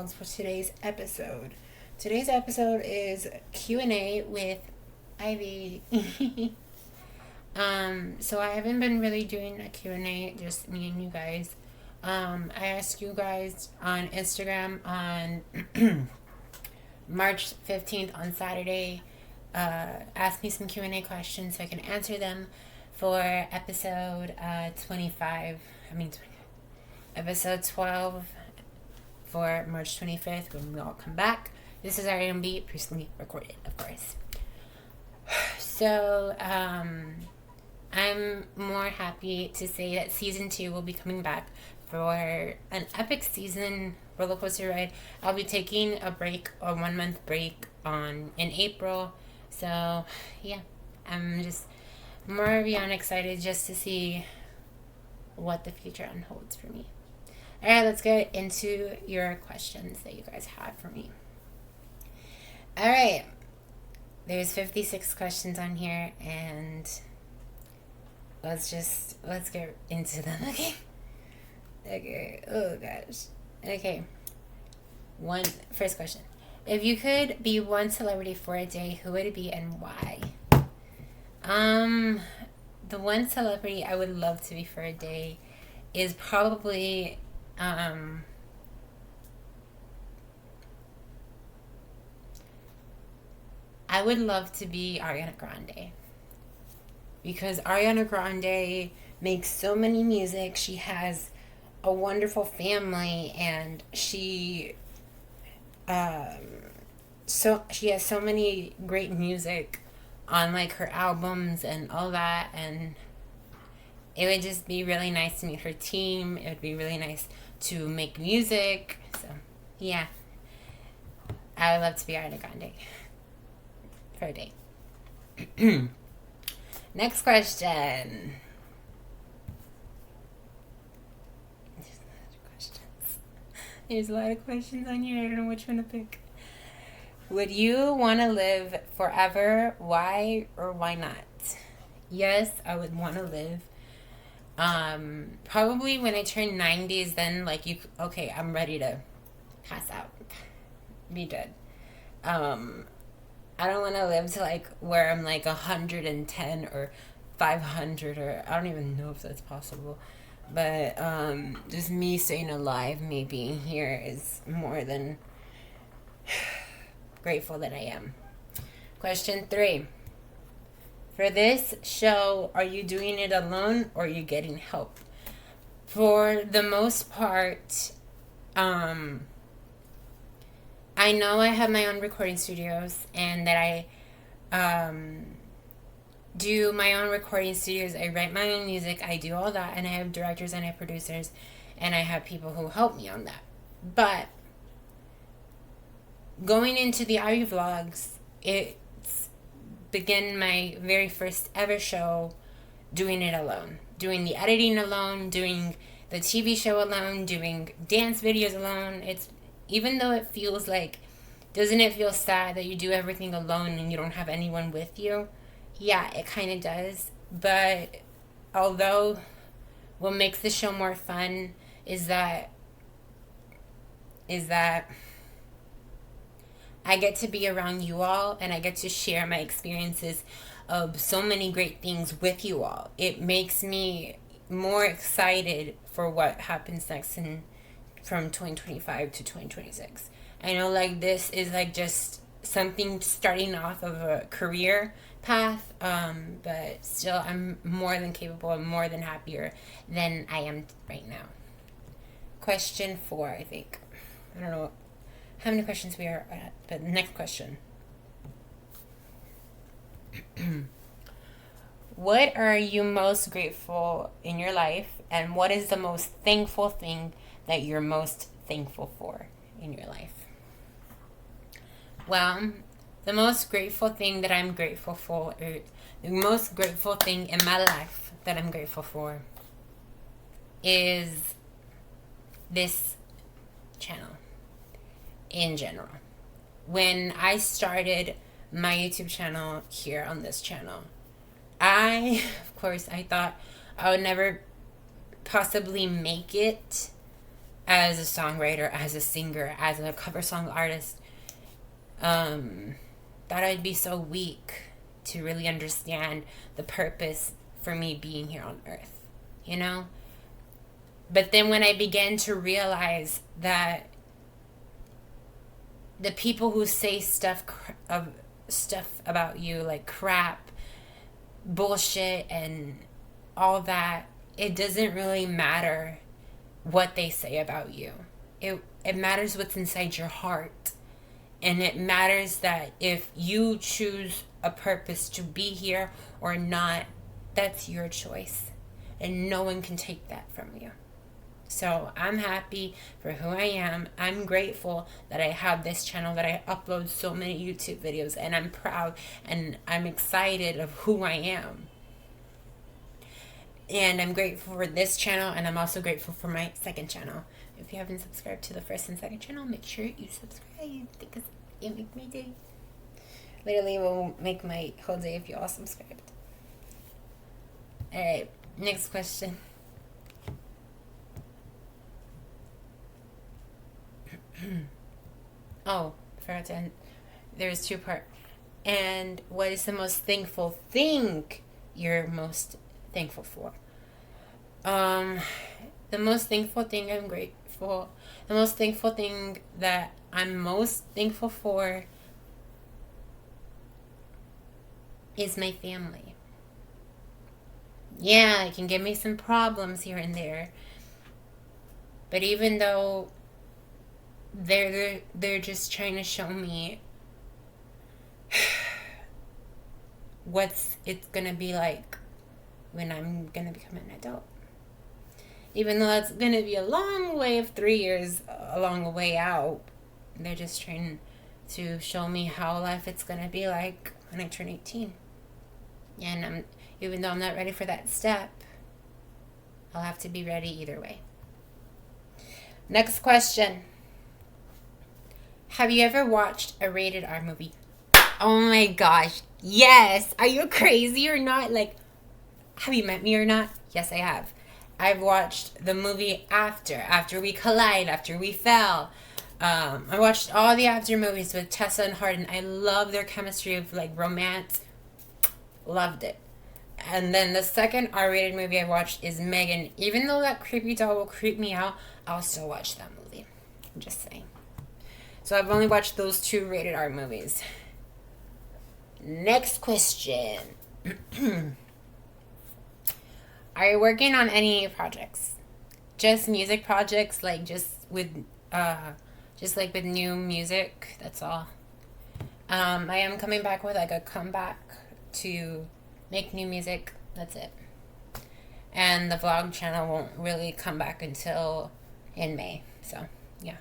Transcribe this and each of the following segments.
vlogs for today's episode. Today's episode is Q&A with Ivy. So I haven't been really doing a Q&A, just me and you guys. I asked you guys on Instagram on March 15th on Saturday, ask me some Q&A questions so I can answer them for episode episode 12 for March 25th when we all come back. This is R&B, recently recorded, of course. So, I'm more happy to say that season 2 will be coming back for an epic season roller coaster ride. I'll be taking a break, a 1 month break in April. So, yeah, I'm just more beyond excited just to see what the future unholds for me. Alright, let's get into your questions that you guys have for me. Alright, there's 56 questions on here, and let's get into them, okay? Okay, oh gosh. Okay, first question. If you could be one celebrity for a day, who would it be and why? The one celebrity I would love to be for a day is probably I would love to be Ariana Grande, because Ariana Grande makes so many music. She has a wonderful family, and she has so many great music on like her albums and all that, and it would just be really nice to meet her team. It would be really nice to make music. So, yeah. I would love to be Ariana Grande for a day. Next question. There's a lot of questions on here. I don't know which one to pick. Would you want to live forever? Why or why not? Yes, I would want to live. Probably when I turn 90s, then I'm ready to pass out, be dead. I don't want to live to where I'm 110 or 500, or I don't even know if that's possible. But just me staying alive, me being here is more than grateful that I am. Question 3. For this show, are you doing it alone or are you getting help? For the most part, I know I have my own recording studios, and that I do my own recording studios. I write my own music. I do all that, and I have directors and I have producers, and I have people who help me on that. But going into the Ivy vlogs, it's began my very first ever show doing it alone. Doing the editing alone, doing the TV show alone, doing dance videos alone. It's, even though it feels doesn't it feel sad that you do everything alone and you don't have anyone with you? Yeah, it kind of does. But although what makes the show more fun is that I get to be around you all, and I get to share my experiences of so many great things with you all. It makes me more excited for what happens next from 2025 to 2026. I know this is just something starting off of a career path, but still I'm more than capable and more than happier than I am right now. Question 4, I think. I don't know how many questions we are at, but next question. What are you most grateful in your life, and what is the most thankful thing that you're most thankful for in your life? Well, the most grateful thing that I'm grateful for, or the most grateful thing in my life that I'm grateful for, is this channel in general. When I started my YouTube channel here on this channel, I thought I would never possibly make it as a songwriter, as a singer, as a cover song artist, that I'd be so weak to really understand the purpose for me being here on earth, you know? But then when I began to realize that the people who say stuff about you, like crap, bullshit, and all that, it doesn't really matter what they say about you. It matters what's inside your heart. And it matters that if you choose a purpose to be here or not, that's your choice. And no one can take that from you. So I'm happy for who I am. I'm grateful that I have this channel, that I upload so many YouTube videos, and I'm proud and I'm excited of who I am. And I'm grateful for this channel, and I'm also grateful for my second channel. If you haven't subscribed to the first and second channel, make sure you subscribe, because it makes my day. Literally, it will make my whole day if you all subscribed. Alright, next question. Oh, forgot to end. There's two parts. And what is the most thankful thing you're most thankful for? The most thankful thing the most thankful thing that I'm most thankful for is my family. Yeah, it can give me some problems here and there, but even though they're just trying to show me what's it's gonna be like when I'm gonna become an adult. Even though that's gonna be a long way of 3 years, a long way out, they're just trying to show me how life it's gonna be like when I turn 18. And even though I'm not ready for that step, I'll have to be ready either way. Next question. Have you ever watched a rated R movie? Oh my gosh, yes! Are you crazy or not? Like, have you met me or not? Yes, I have. I've watched the movie After We Collide, After We Fell. I watched all the After movies with Tessa and Hardin. I love their chemistry of like romance. Loved it. And then the second R-rated movie I watched is Megan. Even though that creepy doll will creep me out, I'll still watch that movie. I'm just saying. So I've only watched those 2 rated R movies. Next question. Are you working on any projects? Just music projects, like just like with new music, that's all. I am coming back with like a comeback to make new music, that's it. And the vlog channel won't really come back until in May, so yeah.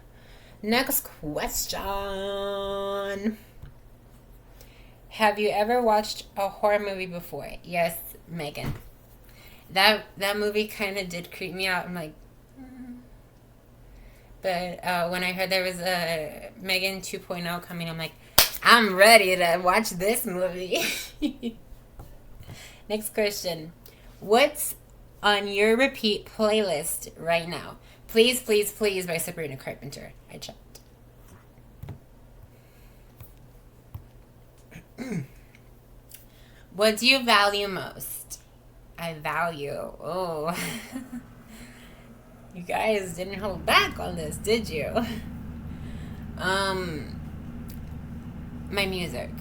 Next question. Have you ever watched a horror movie before? Yes, Megan. That movie kind of did creep me out. I'm like, But when I heard there was a Megan 2.0 coming, I'm like, I'm ready to watch this movie. Next question. What's on your repeat playlist right now? Please, Please, Please by Sabrina Carpenter. I checked. What do you value most? I value. Oh. You guys didn't hold back on this, did you? My music.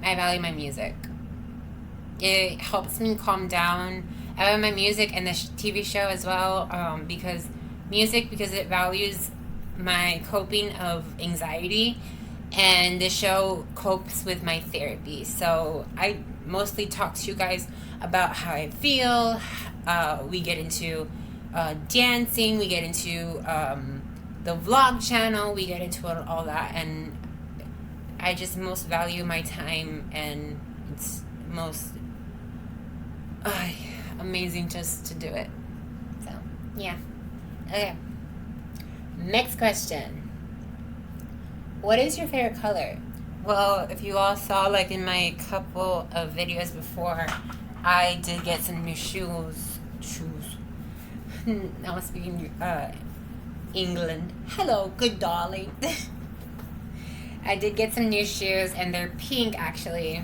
I value my music. It helps me calm down. I value my music and the TV show as well, because it values my coping of anxiety, and the show copes with my therapy. So I mostly talk to you guys about how I feel. We get into dancing, we get into the vlog channel, we get into all that, and I just most value my time, and it's most amazing just to do it. So yeah. Okay, next question. What is your favorite color? Well, if you all saw, like in my couple of videos before, I did get some new shoes. Now speaking England. Hello, good darling. I did get some new shoes, and they're pink actually.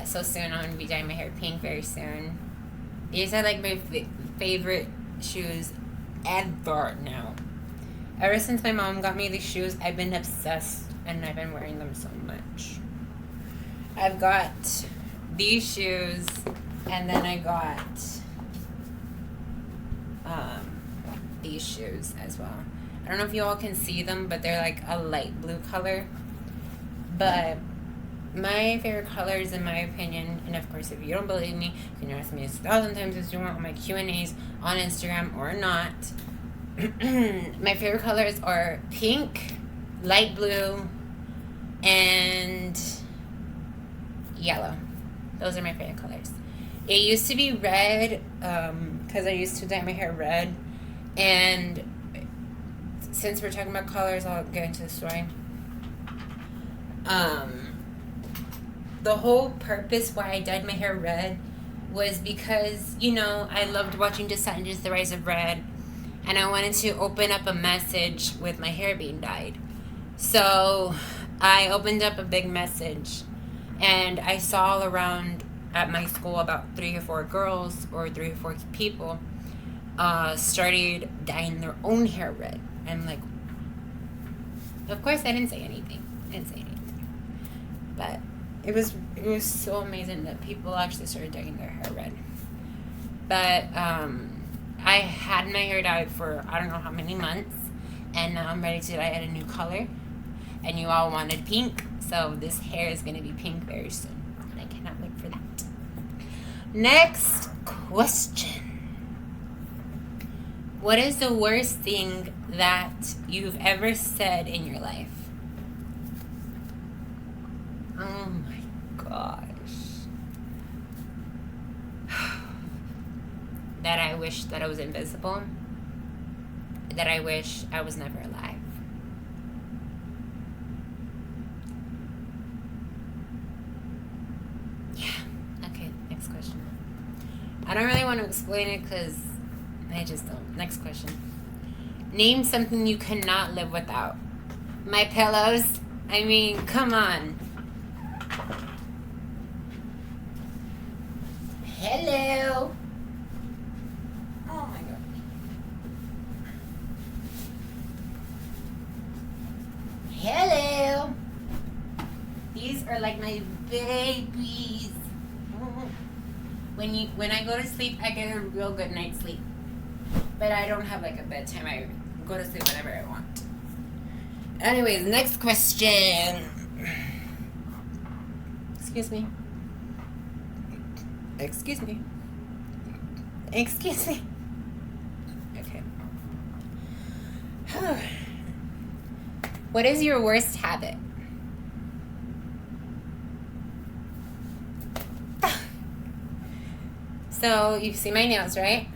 So soon I'm gonna be dyeing my hair pink very soon. These are like my favorite shoes ever now. Ever since my mom got me these shoes, I've been obsessed, and I've been wearing them so much. I've got these shoes, and then I got these shoes as well. I don't know if you all can see them, but they're like a light blue color. But my favorite colors, in my opinion, and of course, if you don't believe me, you can ask me 1,000 times as you want on my Q&As on Instagram or not. My favorite colors are pink, light blue, and yellow. Those are my favorite colors. It used to be red, because I used to dye my hair red. And since we're talking about colors, I'll get into the story. The whole purpose why I dyed my hair red was because, I loved watching Descendants, The Rise of Red, and I wanted to open up a message with my hair being dyed. So I opened up a big message, and I saw all around at my school about 3 or 4 girls or 3 or 4 people started dyeing their own hair red. And like, of course I didn't say anything. But it was so amazing that people actually started dyeing their hair red. But I had my hair dyed for I don't know how many months, and now I'm ready to dye it a new color. And you all wanted pink, so this hair is going to be pink very soon. And I cannot wait for that. Next question. What is the worst thing that you've ever said in your life? Oh my gosh. That I wish that I was invisible. That I wish I was never alive. Yeah. Okay, next question. I don't really want to explain it because I just don't. Next question. Name something you cannot live without. My pillows. I mean, come on. Hello. Oh my god. Hello. These are like my babies. When I go to sleep, I get a real good night's sleep. But I don't have like a bedtime. I go to sleep whenever I want. Anyways, next question. Excuse me. Okay. What is your worst habit? So, you see my nails, right?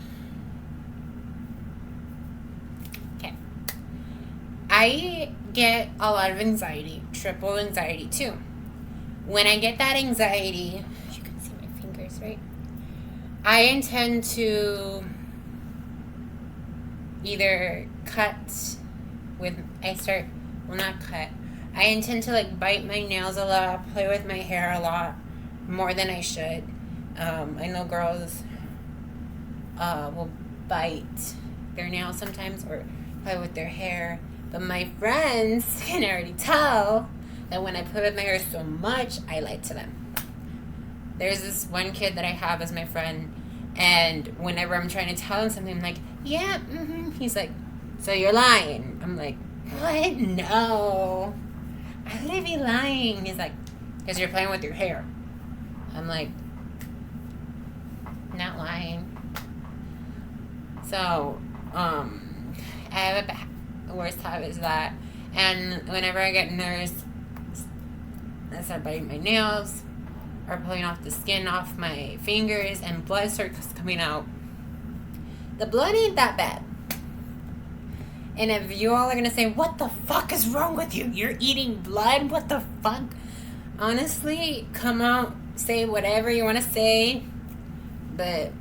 Okay. I get a lot of anxiety, triple anxiety too. When I get that anxiety, you can see my fingers, right? I intend to either I intend to like bite my nails a lot, play with my hair a lot, more than I should. I know girls will bite their nails sometimes or play with their hair, but my friends can already tell that when I play with my hair so much, I lie to them. There's this one kid that I have as my friend, and whenever I'm trying to tell him something, I'm like, yeah, He's like, so you're lying. I'm like, what? No. I wouldn't be lying. He's like, because you're playing with your hair. I'm like, not lying. So, I have a worst habit is that, and whenever I get nervous, I start biting my nails or pulling off the skin off my fingers, and blood starts coming out. The blood ain't that bad. And if you all are gonna say, what the fuck is wrong with you? You're eating blood? What the fuck? Honestly, come out, say whatever you want to say. But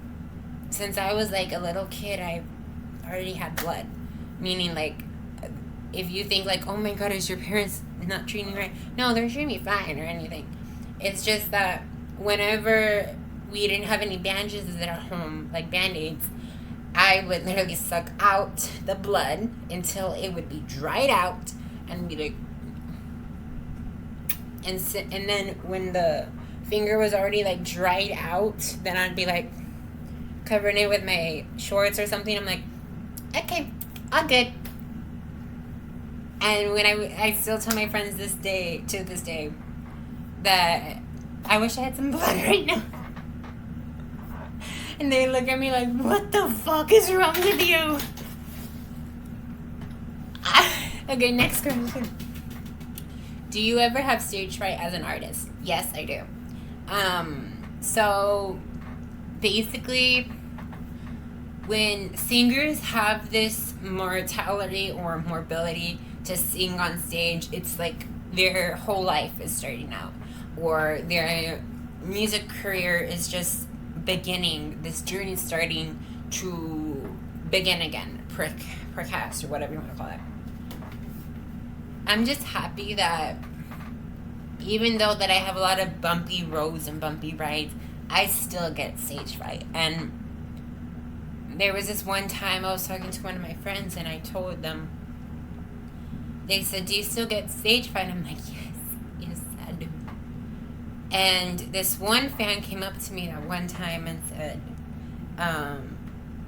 since I was like a little kid, I already had blood. Meaning, like, if you think, like, oh my god, is your parents not treating you right? No, they're treating me fine or anything. It's just that whenever we didn't have any bandages at home, like Band-Aids, I would literally suck out the blood until it would be dried out and be like, and then when the finger was already like dried out, then I'd be like covering it with my shorts or something. I'm like, okay, all good. And when I still tell my friends to this day that I wish I had some blood right now. And they look at me like, what the fuck is wrong with you? Okay, next question. Do you ever have stage fright as an artist? Yes, I do. So basically, when singers have this mortality or mobility to sing on stage, it's like their whole life is starting out, or their music career is just beginning, this journey starting to begin again, precast, or whatever you want to call it. I'm just happy that even though that I have a lot of bumpy roads and bumpy rides, I still get stage fright. And there was this one time I was talking to one of my friends and I told them, they said, do you still get stage fright? I'm like, yes, I do. And this one fan came up to me at one time and said,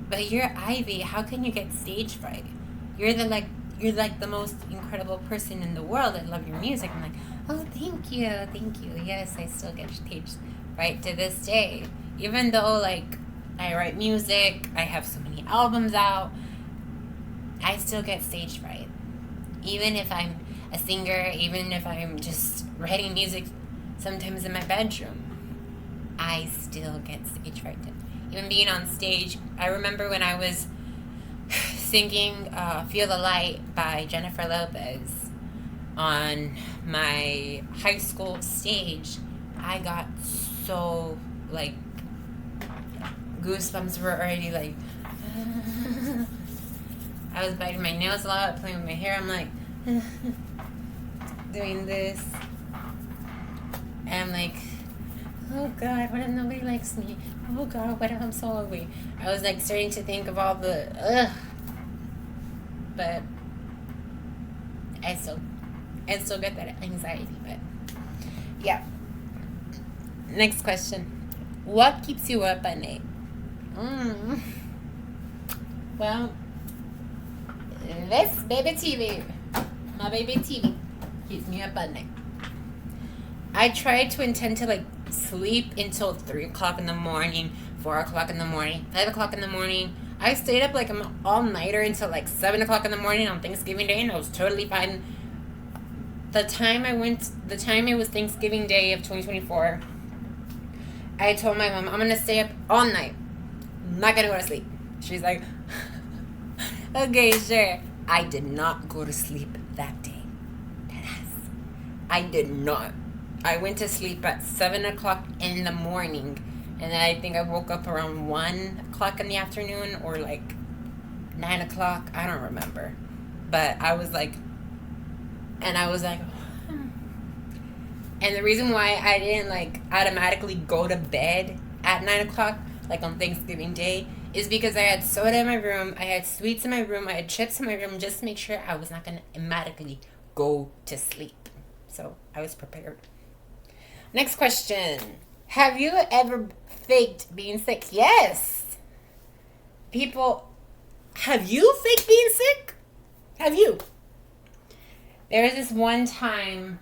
but you're Ivy, how can you get stage fright? You're like the most incredible person in the world. I love your music. I'm like, oh, thank you. Yes, I still get stage fright to this day. Even though, like, I write music, I have so many albums out, I still get stage fright. Even if I'm a singer, even if I'm just writing music sometimes in my bedroom, I still get stage fright. Even being on stage, I remember when I was singing Feel the Light by Jennifer Lopez on my high school stage, I got so, like, goosebumps were already, like, I was biting my nails a lot, playing with my hair. I'm like, doing this. And I'm like, oh God, what if nobody likes me? Oh God, what if I'm so ugly? I was like starting to think of all the, but I still get that anxiety, but yeah. Next question. What keeps you up at night? Well, this baby TV, my baby TV, keeps me up at night. I try to intend to, like, sleep until 3 o'clock in the morning, 4 o'clock in the morning, 5 o'clock in the morning. I stayed up like an all-nighter until like 7 o'clock in the morning on Thanksgiving Day, and I was totally fine. The time it was Thanksgiving Day of 2024, I told my mom, I'm going to stay up all night. I'm not going to go to sleep. She's like, okay, sure. I did not go to sleep that day. I did not. I went to sleep at 7 o'clock in the morning, and then I think I woke up around 1 o'clock in the afternoon, or like 9 o'clock. I don't remember. But I was like, and the reason why I didn't, like, automatically go to bed at 9 o'clock, like on Thanksgiving Day, is because I had soda in my room, I had sweets in my room, I had chips in my room, just to make sure I was not going to automatically go to sleep. So I was prepared. Next question. Have you ever faked being sick? Yes. People, have you faked being sick? Have you? There was this one time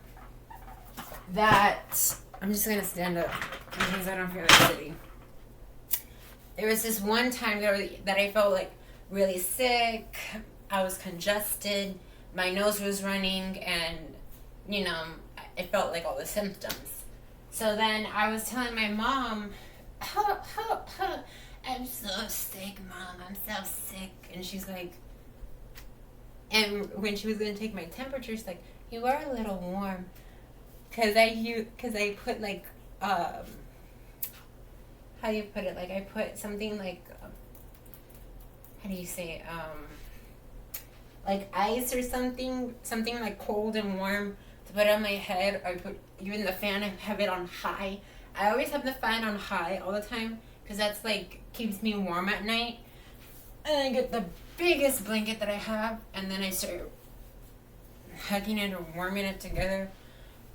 that, I'm just going to stand up because I don't feel like sitting. There was this one time that I felt like really sick. I was congested. My nose was running, and, you know, it felt like all the symptoms. So then I was telling my mom, I'm so sick, Mom. I'm so sick. And she's like, and when she was going to take my temperature, she's like, you are a little warm. Because I put, like, how do you put it? Like, I put something like, how do you say it? like ice or something like cold and warm to put on my head. I put even the fan, I have it on high. I always have the fan on high all the time because that's like keeps me warm at night. And I get the biggest blanket that I have, and then I start hugging it or warming it together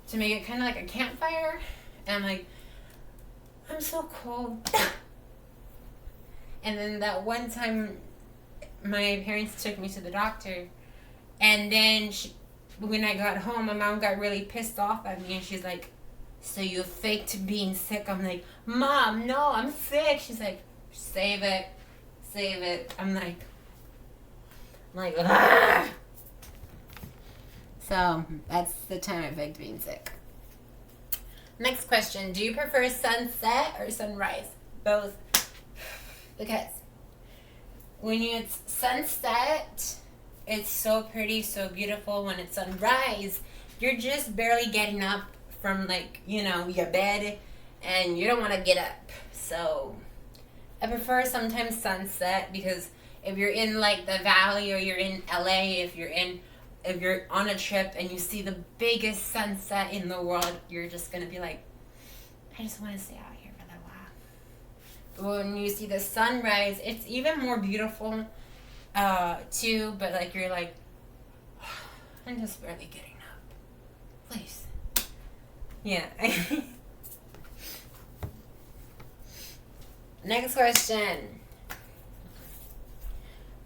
to make it kind of like a campfire. And I'm like, I'm so cold. And then that one time, my parents took me to the doctor, and then when I got home, my mom got really pissed off at me, and she's like, "So you faked being sick?" I'm like, "Mom, no, I'm sick." She's like, "Save it, save it." I'm like, ah. So that's the time I faked being sick. Next question: do you prefer sunset or sunrise? Both. Because when it's sunset, it's so pretty, so beautiful. When it's sunrise, you're just barely getting up from your bed, and you don't want to get up. So I prefer sometimes sunset because if you're in like the valley or you're in LA, if you're on a trip and you see the biggest sunset in the world, you're just gonna be like, I just want to stay out here for a while. But when you see the sunrise, it's even more beautiful too. But like you're like, I'm just barely getting up. Please. Yeah. Next question.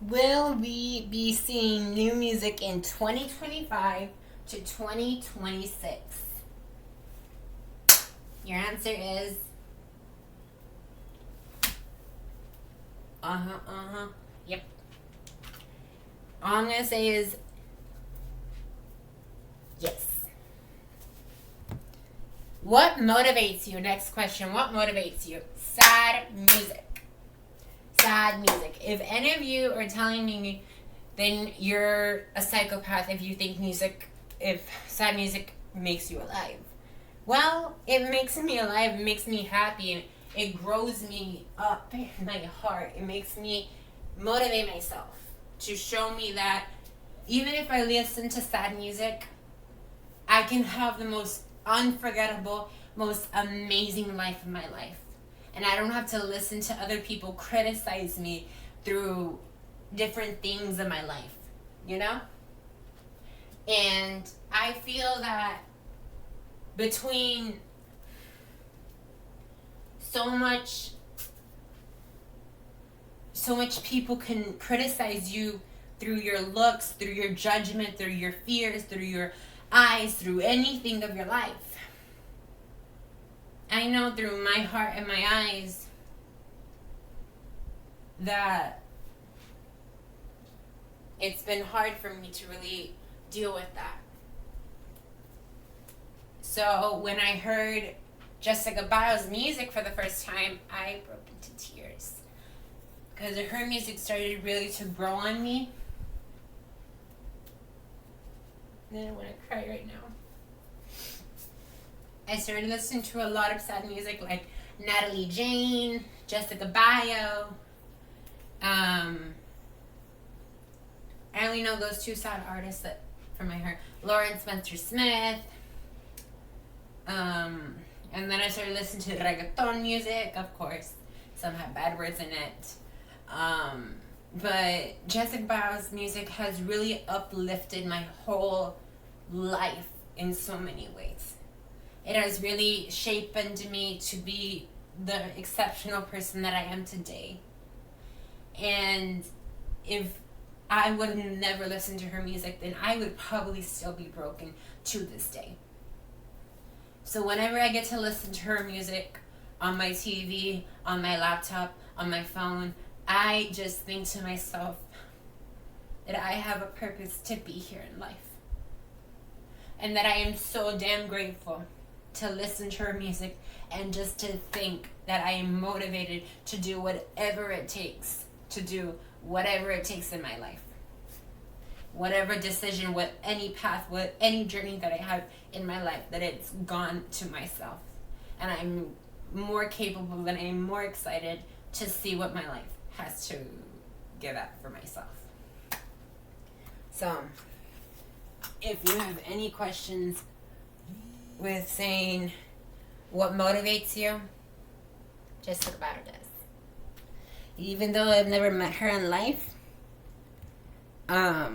Will we be seeing new music in 2025 to 2026? Your answer is yep. All I'm gonna say is yes. What motivates you? Next question. What motivates you? Sad music. Sad music. If any of you are telling me, then you're a psychopath if you think if sad music makes you alive. Well, it makes me alive, it makes me happy, and it grows me up in my heart. It makes me motivate myself to show me that even if I listen to sad music, I can have the most unforgettable, most amazing life of my life. And I don't have to listen to other people criticize me through different things in my life, you know? And I feel that between so much people can criticize you through your looks, through your judgment, through your fears, through your eyes, through anything of your life. I know through my heart and my eyes that it's been hard for me to really deal with that. So when I heard Jessica Biel's music for the first time, I broke into tears. Because her music started really to grow on me. And I want to cry right now. I started listening to a lot of sad music like Natalie Jane, Jessica Biel. I only know those two sad artists that from my heart. Lauren Spencer Smith. And then I started listening to reggaeton music, of course. Some have bad words in it. But Jessica Biel's music has really uplifted my whole life in so many ways. It has really shaped me to be the exceptional person that I am today. And if I would have never listened to her music, then I would probably still be broken to this day. So whenever I get to listen to her music on my TV, on my laptop, on my phone, I just think to myself that I have a purpose to be here in life. And that I am so damn grateful to listen to her music and just to think that I am motivated to do whatever it takes to do whatever it takes in my life. Whatever decision, what any path, what any journey that I have in my life, that it's gone to myself. And I'm more capable and I'm more excited to see what my life has to give out for myself. So, if you have any questions with saying what motivates you, Jessica Barr does. Even though I've never met her in life, her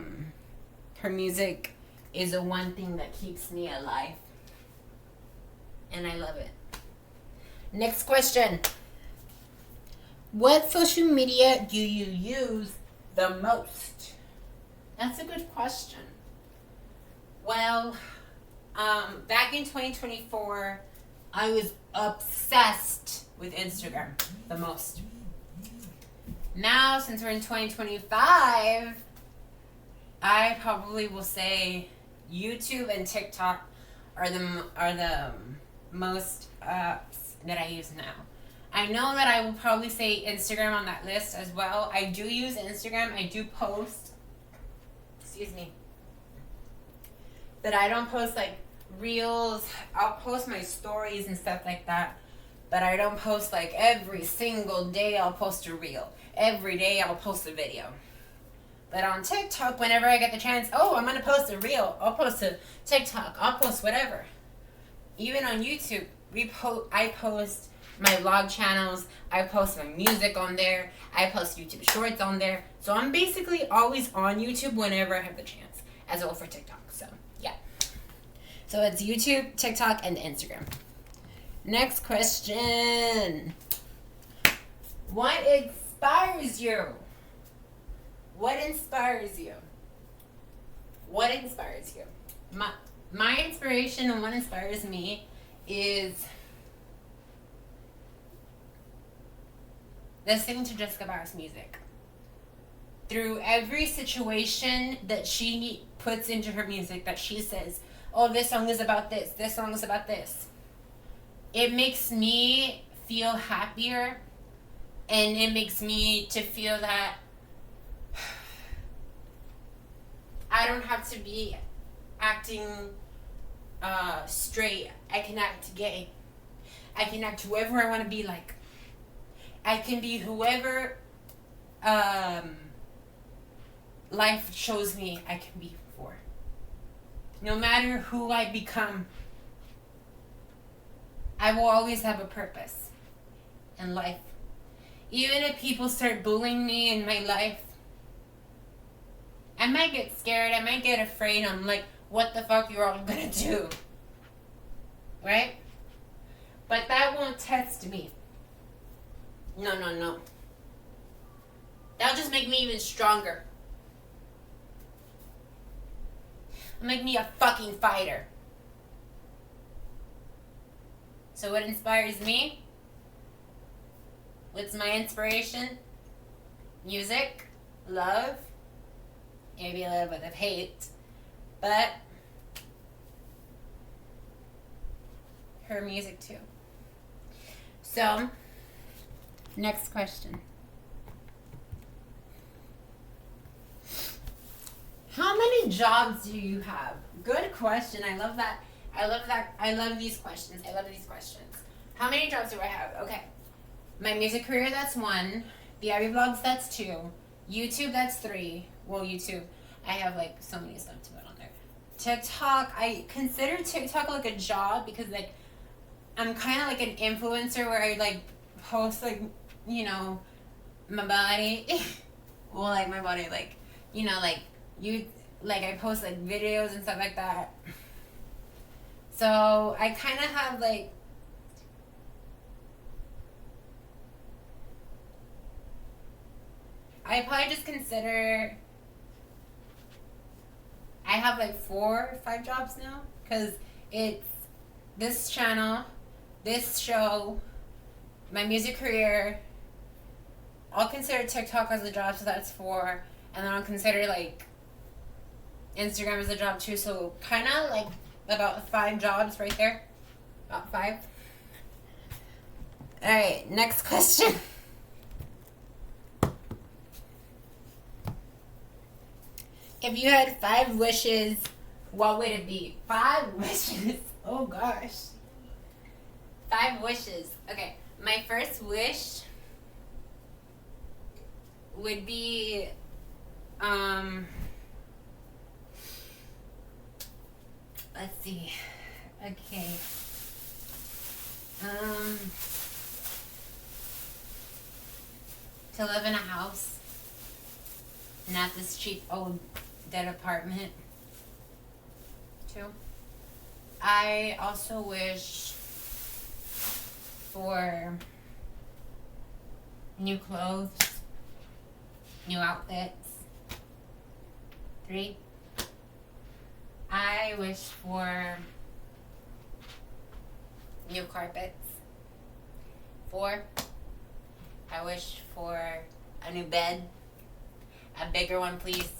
music is the one thing that keeps me alive. And I love it. Next question. What social media do you use the most? That's a good question. Well, back in 2024, I was obsessed with Instagram the most. Now, since we're in 2025, I probably will say YouTube and TikTok are the most that I use now. I know that I will probably say Instagram on that list as well. I do use Instagram. I do post. Excuse me. But I don't post like reels. I'll post my stories and stuff like that. But I don't post like every single day I'll post a reel. Every day I'll post a video. But on TikTok, whenever I get the chance, I'm going to post a reel. I'll post a TikTok. I'll post whatever. Even on YouTube, I post my vlog channels. I post my music on there. I post YouTube shorts on there. So I'm basically always on YouTube whenever I have the chance, as well for TikTok. So, yeah. So it's YouTube, TikTok, and Instagram. Next question. What inspires you? What inspires you? What inspires you? My inspiration and what inspires me is listening to Jessica Barr's music. Through every situation that she puts into her music, that she says, this song is about this song is about this. It makes me feel happier, and it makes me to feel that I don't have to be acting straight. I can act gay. I can act whoever I want to be like. I can be whoever life shows me I can be for. No matter who I become, I will always have a purpose in life. Even if people start bullying me in my life, I might get scared. I might get afraid. I'm like, what the fuck you're all gonna do? Right? But that won't test me. No. That'll just make me even stronger. It'll make me a fucking fighter. So what inspires me? What's my inspiration? Music, love, maybe a little bit of hate, but her music too. So, next question. How many jobs do you have? Good question. I love that. I love these questions. How many jobs do I have? Okay. My music career, that's 1. The Abby Vlogs, that's 2. YouTube, that's 3. Well, YouTube, I have like so many stuff to put on there. TikTok, I consider TikTok like a job because like I'm kind of like an influencer where I like post like, my body. Well, like my body, like, I post like videos and stuff like that. So I kind of have like, I probably just consider I have like 4 or 5 jobs now because it's this channel, this show, my music career. I'll consider TikTok as a job, so that's 4, and then I'll consider like Instagram as a job too. So kind of like about 5 jobs right there, about 5. All right, next question. If you had 5 wishes, what would it be? 5 wishes? Oh gosh. 5 wishes. Okay, my first wish would be Let's see. Okay. To live in a house, not this cheap old dead apartment. Two. I also wish for new clothes, new outfits. 3. I wish for new carpets. 4. I wish for a new bed, a bigger one, please.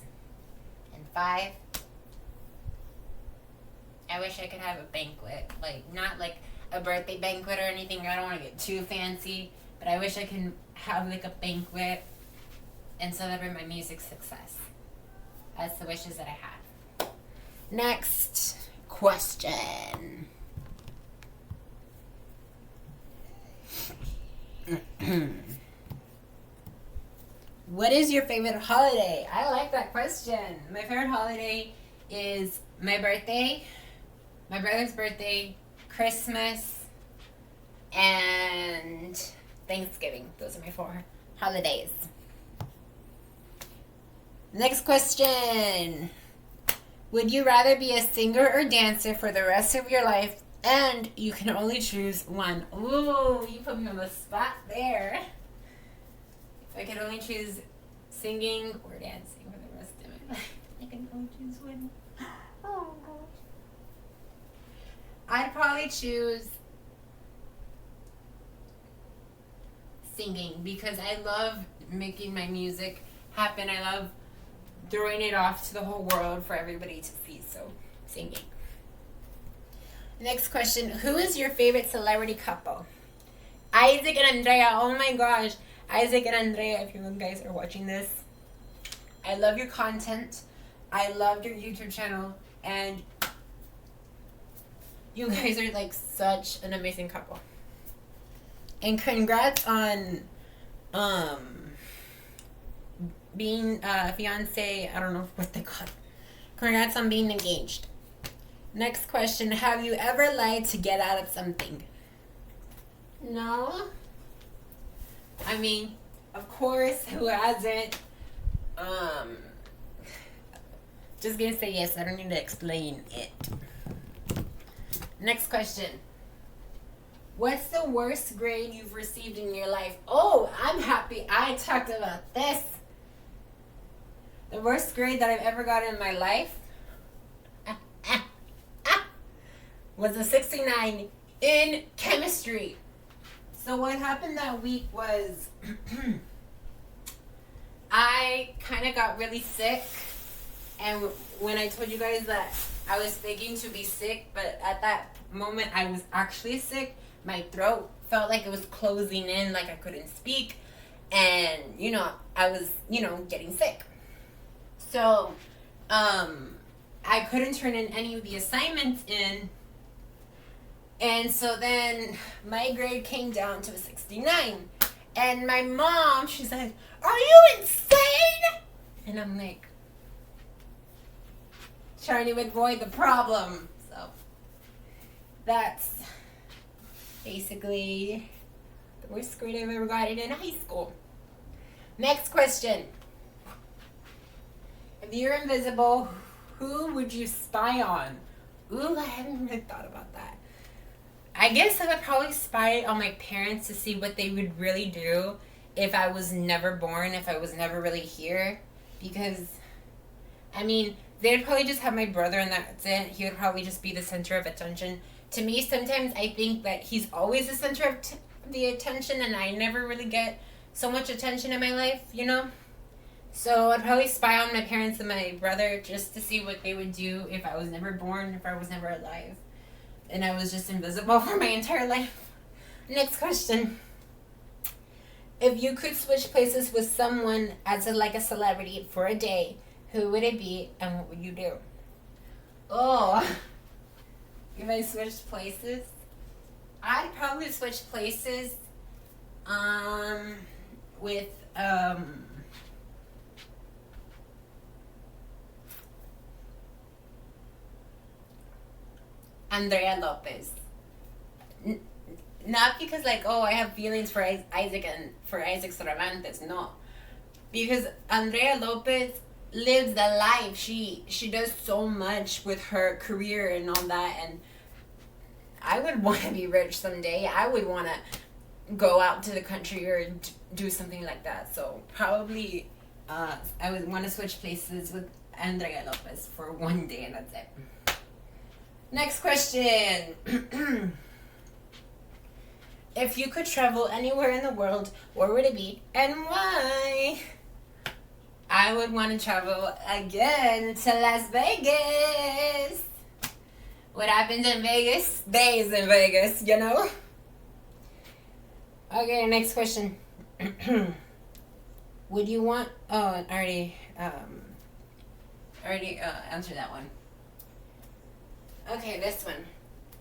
And 5. I wish I could have a banquet, like not like a birthday banquet or anything. I don't want to get too fancy, but I wish I can have like a banquet and celebrate my music success. That's the wishes that I have. Next question. What is your favorite holiday? I like that question. My favorite holiday is my birthday, my brother's birthday, Christmas, and Thanksgiving. Those are my 4 holidays. Next question. Would you rather be a singer or dancer for the rest of your life and you can only choose one? Ooh, you put me on the spot there. If I could only choose singing or dancing for the rest of my life, I can only choose one. Oh gosh. I'd probably choose singing because I love making my music happen. I love throwing it off to the whole world for everybody to see. So, singing. Next question. Who is your favorite celebrity couple? Isaac and Andrea. Oh my gosh. Isaac and Andrea, if you guys are watching this, I love your content. I loved your YouTube channel. And you guys are like such an amazing couple. And congrats on being fiance. I don't know what they call it. Congrats on being engaged. Next question. Have you ever lied to get out of something? No. I mean, of course, who hasn't? Just gonna say yes. I don't need to explain it. Next question. What's the worst grade you've received in your life? Oh, I'm happy I talked about this. The worst grade that I've ever gotten in my life was a 69 in chemistry. So what happened that week was I kind of got really sick. And when I told you guys that I was faking to be sick, but at that moment I was actually sick, my throat felt like it was closing in, like I couldn't speak. And, I was, getting sick. So, I couldn't turn in any of the assignments in. And so then my grade came down to a 69. And my mom, she's like, "Are you insane?" And I'm like, trying to avoid the problem. So that's basically the worst grade I've ever gotten in high school. Next question. If you're invisible, who would you spy on? Ooh, I haven't really thought about that. I guess I would probably spy on my parents to see what they would really do if I was never born, if I was never really here. Because, they'd probably just have my brother and that's it. He would probably just be the center of attention. To me, sometimes I think that he's always the center of the attention and I never really get so much attention in my life, So I'd probably spy on my parents and my brother just to see what they would do if I was never born, if I was never alive. And I was just invisible for my entire life. Next question. If you could switch places with someone as a celebrity for a day, who would it be and what would you do? Oh, if I switched places, I'd probably switch places with Andrea Lopez. N- Not because like, oh, I have feelings for Isaac and for Isaac Cervantes. No, because Andrea Lopez lives the life. She does so much with her career and all that. And I would want to be rich someday. I would want to go out to the country or do something like that. So probably, I would want to switch places with Andrea Lopez for one day, and that's it. Next question. If you could travel anywhere in the world, where would it be and why? I would want to travel again to Las Vegas. What happens in Vegas stays in Vegas, you know? Okay, next question. Would you want? Oh, I already answered that one. Okay, this one.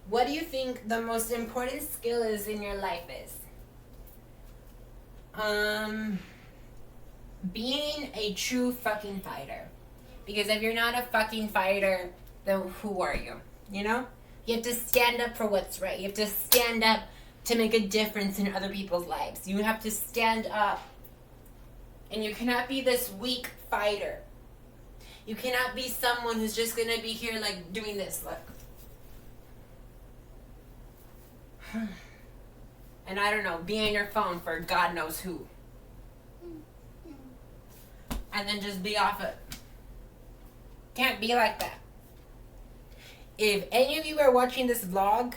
What do you think the most important skill is in your life is? Being a true fucking fighter. Because if you're not a fucking fighter, then who are you? You know? You have to stand up for what's right. You have to stand up to make a difference in other people's lives. You have to stand up. And you cannot be this weak fighter. You cannot be someone who's just gonna be here like doing this, look. And I don't know, be on your phone for God knows who. And then just be off it. Can't be like that. If any of you are watching this vlog,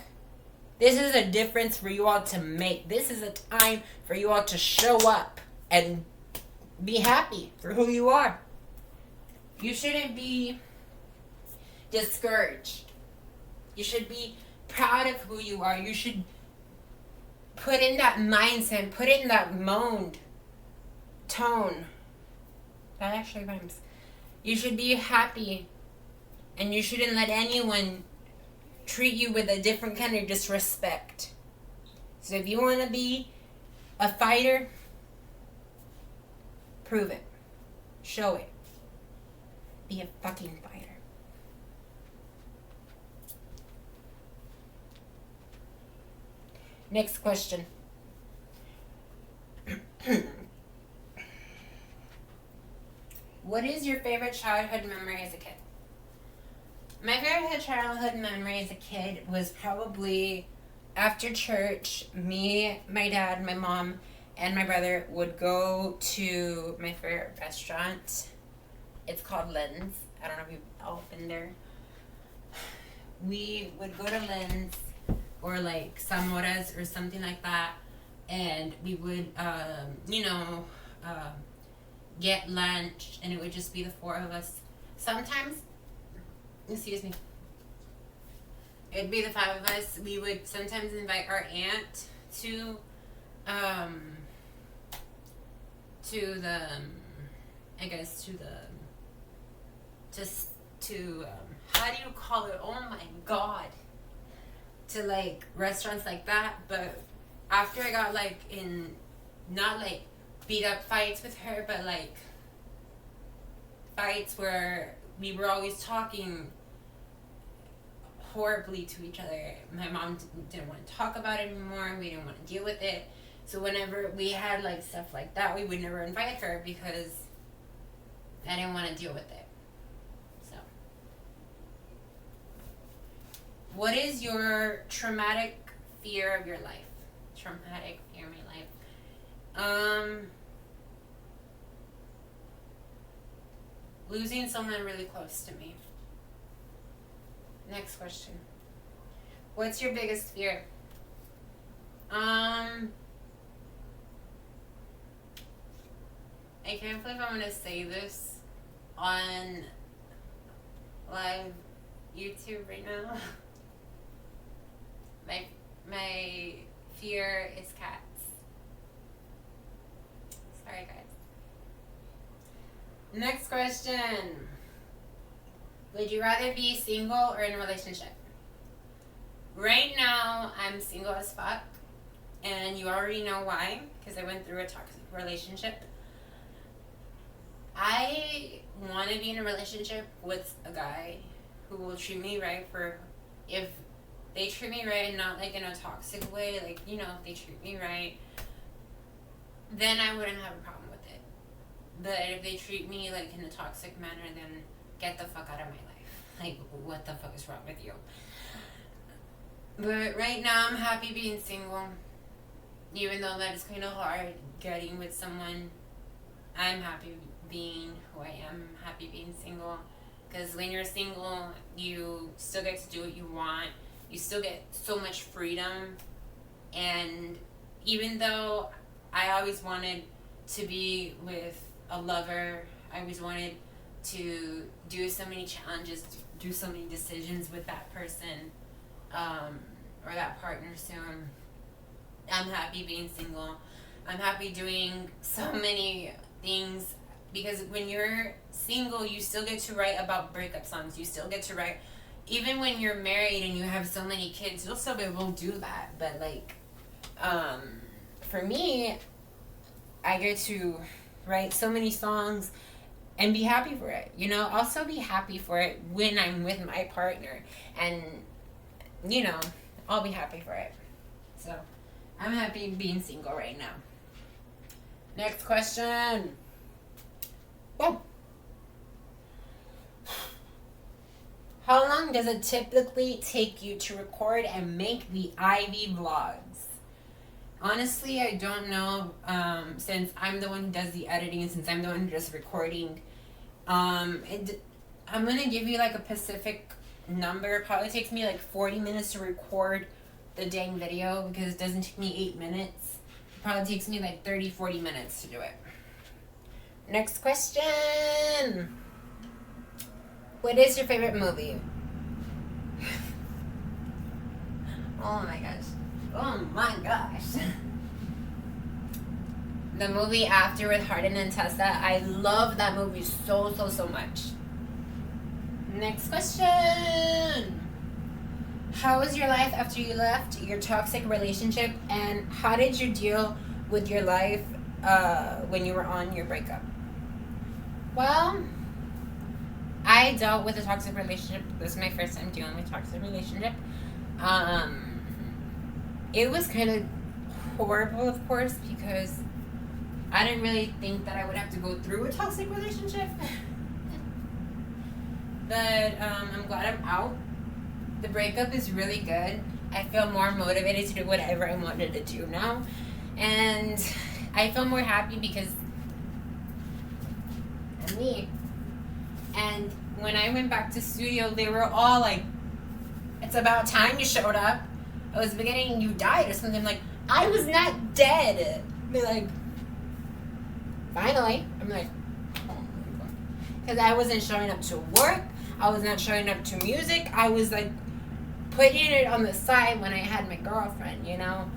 this is a difference for you all to make. This is a time for you all to show up and be happy for who you are. You shouldn't be discouraged. You should be proud of who you are. You should put in that mindset, put it in that tone. That actually rhymes. You should be happy, and you shouldn't let anyone treat you with a different kind of disrespect. So if you want to be a fighter, prove it. Show it. Be a fucking fighter. Next question. What is your favorite childhood memory as a kid? My favorite childhood memory as a kid was probably after church, me, my dad, my mom, and my brother would go to my favorite restaurant. It's called Lynn's. I don't know if you've all been there. We would go to Lynn's or like Samora's or something like that, and we would, get lunch, and it would just be the four of us. Sometimes, it'd be the five of us. We would sometimes invite our aunt to the, I guess to how do you call it? Oh my God. To like restaurants like that, but after I got like in, not like beat up fights with her, but like fights where we were always talking horribly to each other. My mom didn't want to talk about it anymore. We didn't want to deal with it. So whenever we had like stuff like that, we would never invite her because I didn't want to deal with it. So, what is your traumatic fear of your life? Traumatic fear of my life. Losing someone really close to me. Next question. What's your biggest fear? I can't believe I'm gonna say this on live YouTube right now. My fear is cats. Sorry, guys. Next question. Would you rather be single or in a relationship? Right now, I'm single as fuck. And you already know why, because I went through a toxic relationship. I want to be in a relationship with a guy who will treat me right for if they treat me right and not like in a toxic way, like, you know, if they treat me right, then I wouldn't have a problem with it. But if they treat me like in a toxic manner, then get the fuck out of my life. Like, what the fuck is wrong with you? But right now, I'm happy being single. Even though that is kind of hard getting with someone, I'm happy being who I am. I'm happy being single. Because when you're single, you still get to do what you want. You still get so much freedom. And even though I always wanted to be with a lover, I always wanted to do so many challenges, do so many decisions with that person, or that partner soon. I'm happy being single. I'm happy doing so many things, because when you're single, you still get to write about breakup songs. You still get to write, even when you're married and you have so many kids, you'll still be able to do that. But like, for me, I get to write so many songs and be happy for it. You know, I'll still be happy for it when I'm with my partner, and you know, I'll be happy for it. So I'm happy being single right now. Next question. Whoa. How long does it typically take you to record and make the Ivy vlogs? Honestly, I don't know, since I'm the one who does the editing and since I'm the one who does the recording. I'm going to give you like a specific number. It probably takes me like 40 minutes to record the dang video, because it doesn't take me 8 minutes. It probably takes me like 30-40 minutes to do it. Next question. What is your favorite movie? Oh my gosh. Oh my gosh. The movie After with Hardin and Tessa. I love that movie so much. Next question. How was your life after you left your toxic relationship, and how did you deal with your life when you were on your breakup? Well, I dealt with a toxic relationship. This is my first time dealing with a toxic relationship. It was kind of horrible, of course, because I didn't really think that I would have to go through a toxic relationship. But I'm glad I'm out. The breakup is really good. I feel more motivated to do whatever I wanted to do now. And I feel more happy because I'm me. And when I went back to studio, they were all like, it's about time you showed up. I was beginning you died or something. Like, I was not dead. They're like, finally. I'm like, oh my God. Because I wasn't showing up to work. I was not showing up to music. I was like putting it on the side when I had my girlfriend, you know?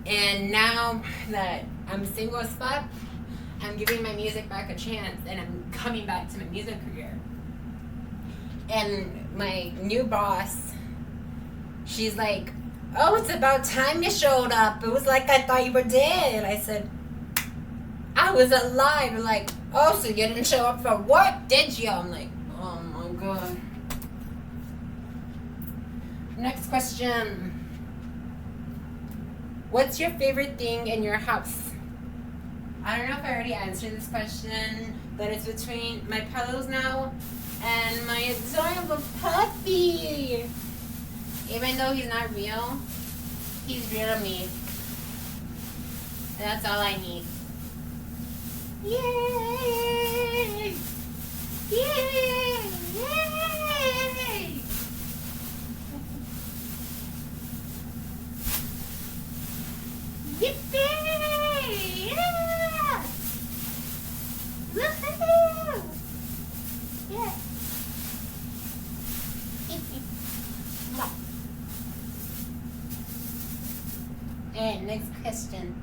And now that I'm single as fuck, I'm giving my music back a chance, and I'm coming back to my music career. And my new boss, she's like, oh, it's about time you showed up. It was like I thought you were dead. I said, I was alive. They're like, oh, so you didn't show up for work, did you? I'm like, oh my God. Next question. What's your favorite thing in your house? I don't know if I already answered this question, but it's between my pillows now and my adorable puppy. Even though he's not real, he's real to me. That's all I need. Yay! Yay! Yay! Yippee! Yeah! Woohoo! Yeah. And next question.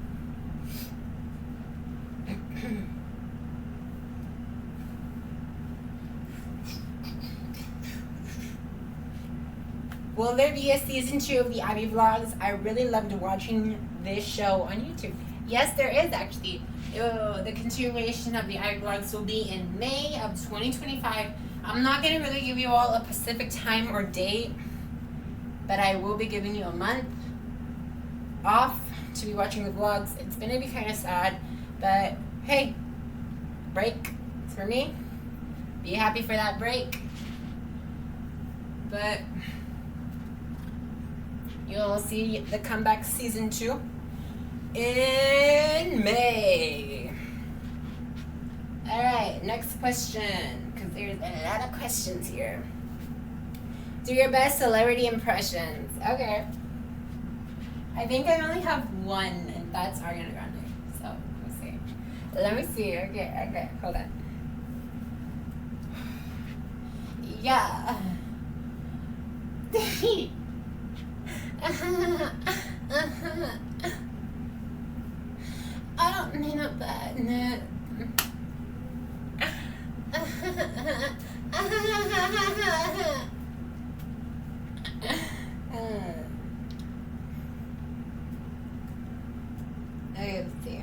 Will there be a season 2 of the Ivy Vlogs? I really loved watching this show on YouTube. Yes, there is actually. The continuation of the Ivy Vlogs will be in May of 2025. I'm not going to really give you all a specific time or date, but I will be giving you a month off to be watching the vlogs. It's gonna be kind of sad, but hey, break. It's for me. Be happy for that break. But you'll see the comeback season 2 in May. Alright, next question, because there's a lot of questions here. Do your best celebrity impressions. Okay. I think I only have one, and that's Ariana Grande. So, let me see. Okay, hold on. Yeah. I don't mean a bad net. Okay, let's see.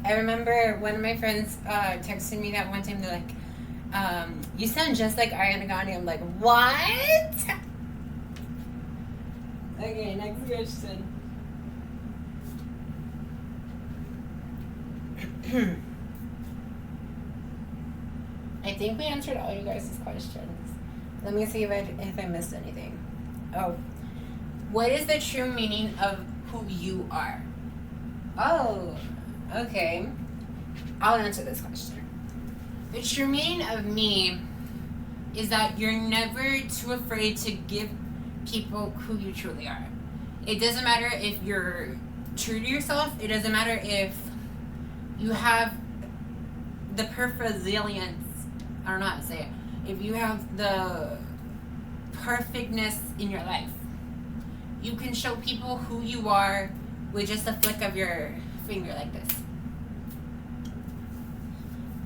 I remember one of my friends texted me that one time. They're like, you sound just like Ariana Grande. I'm like, what? Okay, next question. I think we answered all you guys' questions. Let me see if I missed anything. Oh. What is the true meaning of who you are? Oh, okay. I'll answer this question. The true meaning of me is that you're never too afraid to give people who you truly are. It doesn't matter if you're true to yourself. It doesn't matter if you have the resilience. I don't know how to say it. If you have the perfectness in your life, you can show people who you are with just a flick of your finger like this.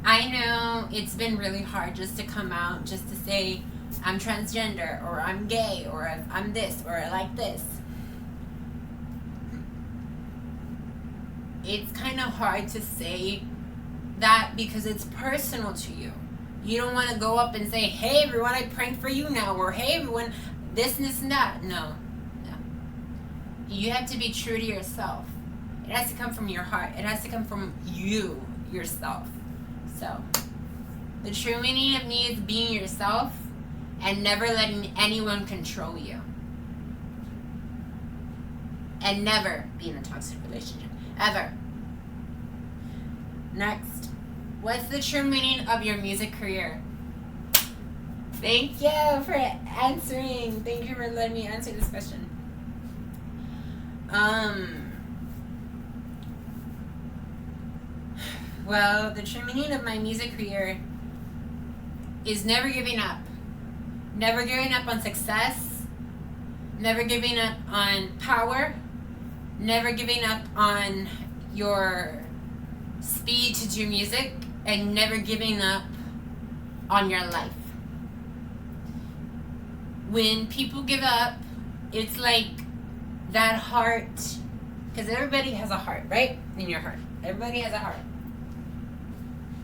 I know it's been really hard just to come out, just to say I'm transgender, or I'm gay, or I'm this, or I like this. It's kind of hard to say that because it's personal to you. You don't want to go up and say, hey everyone, I pranked for you now, or hey everyone, this and that. No. You have to be true to yourself. It has to come from your heart. It has to come from you, yourself. So, the true meaning of me is being yourself and never letting anyone control you. And never be in a toxic relationship. Ever. Next. What's the true meaning of your music career? Thank you for answering. Thank you for letting me answer this question. Well, the true meaning of my music career is never giving up. Never giving up on success. Never giving up on power. Never giving up on your speed to do music. And never giving up on your life. When people give up, it's like that heart, because everybody has a heart, right? In your heart. Everybody has a heart.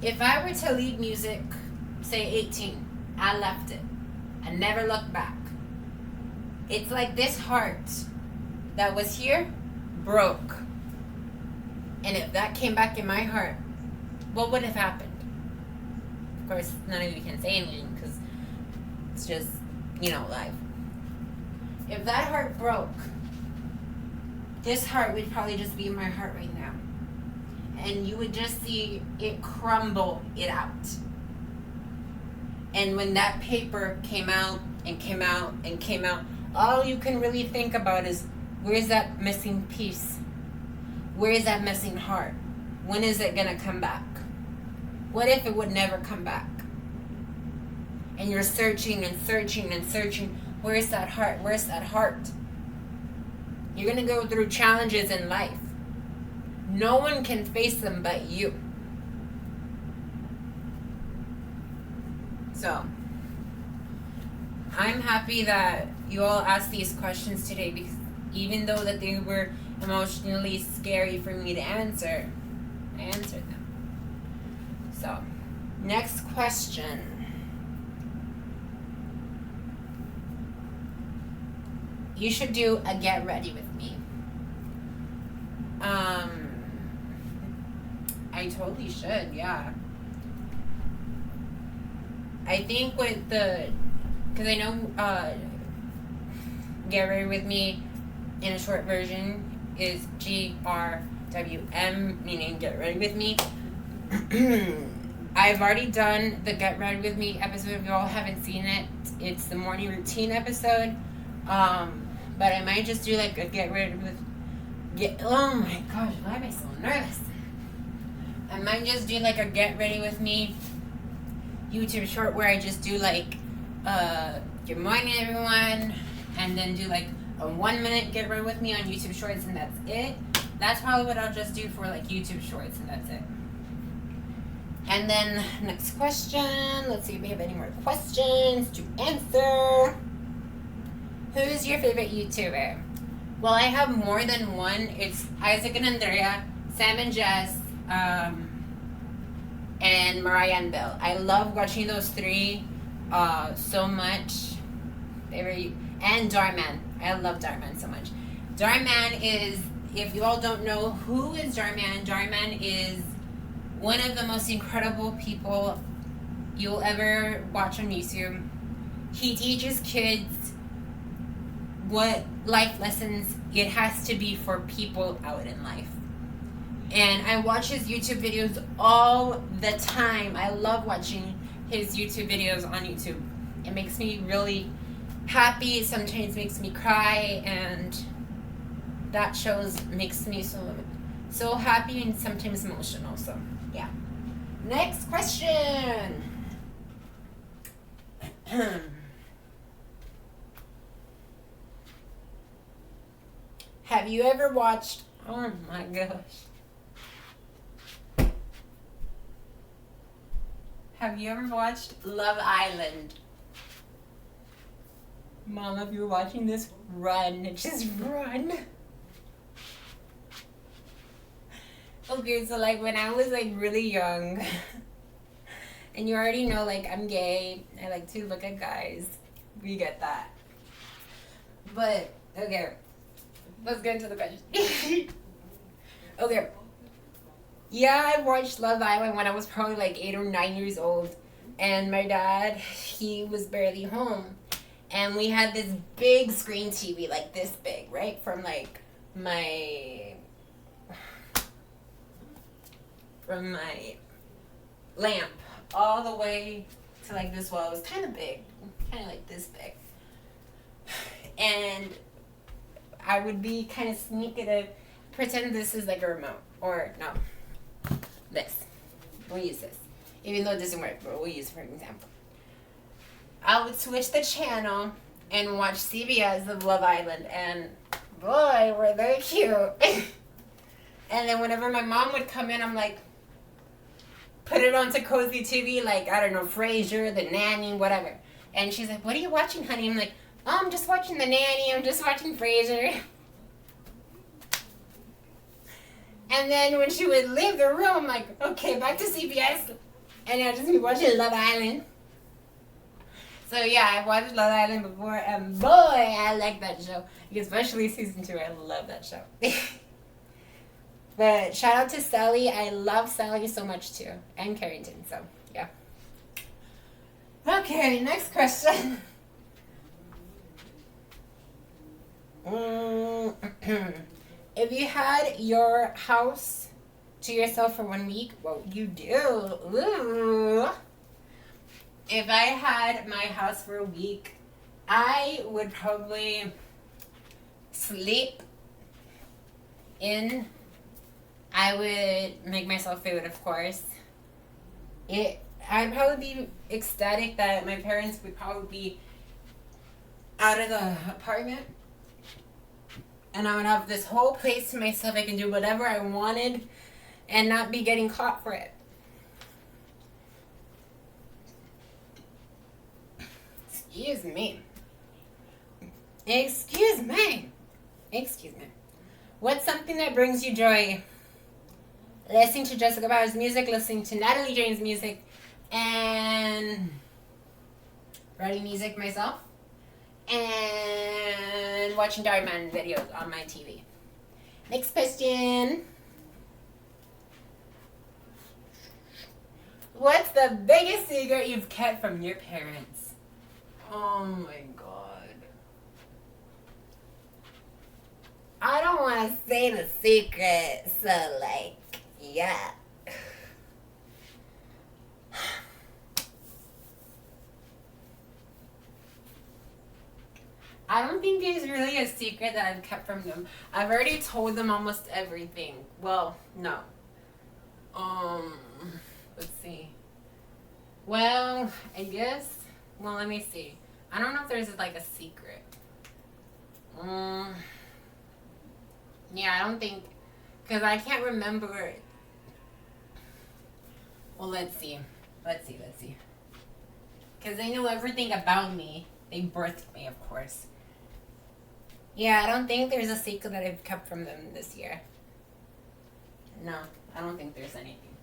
If I were to leave music, say 18, I left it. I never looked back. It's like this heart that was here broke. And if that came back in my heart, what would have happened? Of course, none of you can say anything because it's just, life. If that heart broke, this heart would probably just be in my heart right now. And you would just see it crumble it out. And when that paper came out and came out and came out, all you can really think about is, where's that missing piece? Where is that missing heart? When is it going to come back? What if it would never come back? And you're searching and searching and searching. Where's that heart? Where's that heart? You're going to go through challenges in life. No one can face them but you. So, I'm happy that you all asked these questions today, because even though that they were emotionally scary for me to answer, I answered them. So, next question. you should do a get ready with me. I totally should, yeah. I think with the, because I know get ready with me in a short version is GRWM, meaning get ready with me. I've already done the get ready with me episode. If you all haven't seen it, it's the morning routine episode. But I might just do like a get ready with oh my gosh, why am I so nervous? I might just do like a get ready with me YouTube short where I just do like good morning everyone, and then do like a 1 minute get ready with me on YouTube shorts, and that's it. That's probably what I'll just do for like YouTube shorts, and that's it. And then next question, let's see if we have any more questions to answer. Who's your favorite YouTuber? Well, I have more than one. It's Isaac and Andrea, Sam and Jess, and Mariah and Bill. I love watching those three so much. And Darman. I love Darman so much. Darman is, if you all don't know who is Darman is one of the most incredible people you'll ever watch on YouTube. He teaches kids what life lessons it has to be for people out in life. And I watch his YouTube videos all the time. I love watching his YouTube videos on YouTube. It makes me really happy, sometimes makes me cry, and that shows makes me so happy and sometimes emotional. So yeah. Next question. Have you ever watched, oh my gosh, have you ever watched Love Island? Mom, if you're watching this, run. Just run. Okay, so like when I was like really young, and you already know like I'm gay, I like to look at guys. We get that. But, okay, let's get into the question. Okay. Yeah, I watched Love Island when I was probably like 8 or 9 years old. And my dad, he was barely home. And we had this big screen TV, like this big, right? From like my lamp all the way to like this wall. It was kind of big, kind of like this big. And I would be kind of sneaky to pretend this is like a remote. Or no, this. We'll use this. Even though it doesn't work, but we'll use it for an example. I would switch the channel and watch CBS of Love Island, and boy, were they cute. And then whenever my mom would come in, I'm like, put it onto Cozy TV, like, I don't know, Frasier, The Nanny, whatever. And she's like, what are you watching, honey? I'm like, oh, I'm just watching The Nanny, I'm just watching Frasier. And then when she would leave the room, I'm like, okay, back to CBS. And I'd just be watching Love Island. So yeah, I've watched Love Island before, and boy, I like that show. Especially season 2, I love that show. But shout out to Sally. I love Sally so much too. And Carrington, so yeah. Okay, next question. If you had your house to yourself for 1 week, what would you do? Ooh. If I had my house for a week, I would probably sleep in. I would make myself food, of course. I'd probably be ecstatic that my parents would probably be out of the apartment. And I would have this whole place to myself. I can do whatever I wanted and not be getting caught for it. Excuse me. Excuse me. Excuse me. What's something that brings you joy? Listening to Jessica Bauer's music, listening to Natalie Jane's music, and writing music myself. and watching Diamond videos on my TV. Next question. What's the biggest secret you've kept from your parents? Oh my god. I don't want to say the secret, so yeah. I don't think there's really a secret that I've kept from them. I've already told them almost everything. Well, no. Let's see. Well, I guess. Well, let me see. I don't know if there's like a secret. Yeah, I don't think, because I can't remember it. Well, let's see. Because they know everything about me. They birthed me, of course. Yeah, I don't think there's a secret that I've kept from them this year. No, I don't think there's anything.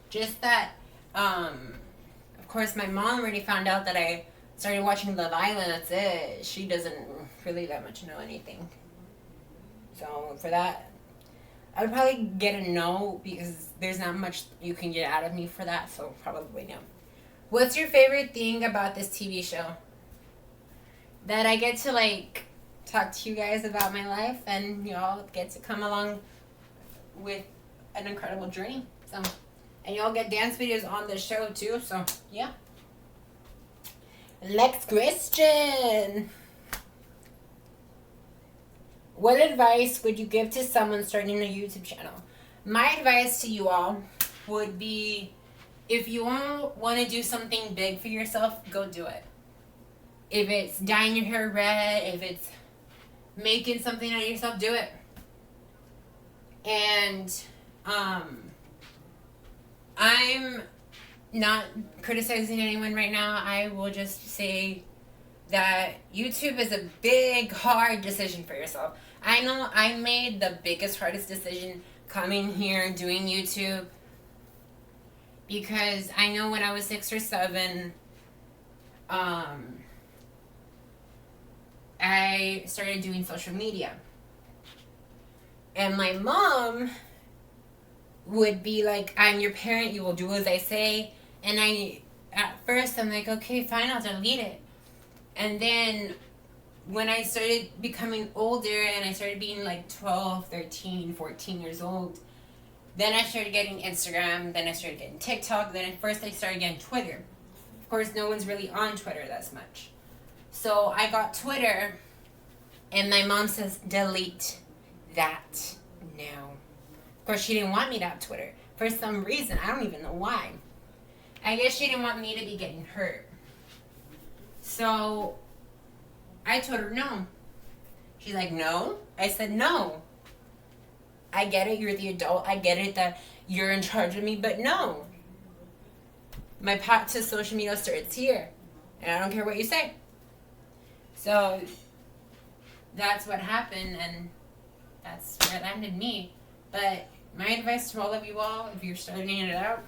Just that, of course, my mom already found out that I started watching Love Island. That's it. She doesn't really that much know anything. So for that, I would probably get a no, because there's not much you can get out of me for that. So probably no. What's your favorite thing about this TV show? That I get to talk to you guys about my life, and y'all get to come along with an incredible journey. So, and y'all get dance videos on the show too. So yeah. Next question. What advice would you give to someone starting a YouTube channel? My advice to you all would be, if you want to do something big for yourself, go do it. If it's dyeing your hair red, if it's making something out of yourself, do it. And I'm not criticizing anyone right now. I will just say that YouTube is a big, hard decision for yourself. I know I made the biggest, hardest decision coming here and doing YouTube, because I know when I was 6 or 7, I started doing social media. And my mom would be like, I'm your parent, you will do as I say. And at first, I'm like, okay, fine, I'll delete it. And then when I started becoming older and I started being 12, 13, 14 years old, then I started getting Instagram, then I started getting TikTok, then at first I started getting Twitter. Of course, no one's really on Twitter that much. So I got Twitter, and my mom says, delete that now. Of course, she didn't want me to have Twitter. For some reason, I don't even know why. I guess she didn't want me to be getting hurt. So I told her no. She's like, no? I said, no. I get it, you're the adult. I get it that you're in charge of me, but no. My path to social media starts here, and I don't care what you say. So that's what happened, and that's where it landed me. But my advice to all of you all, if you're starting it out,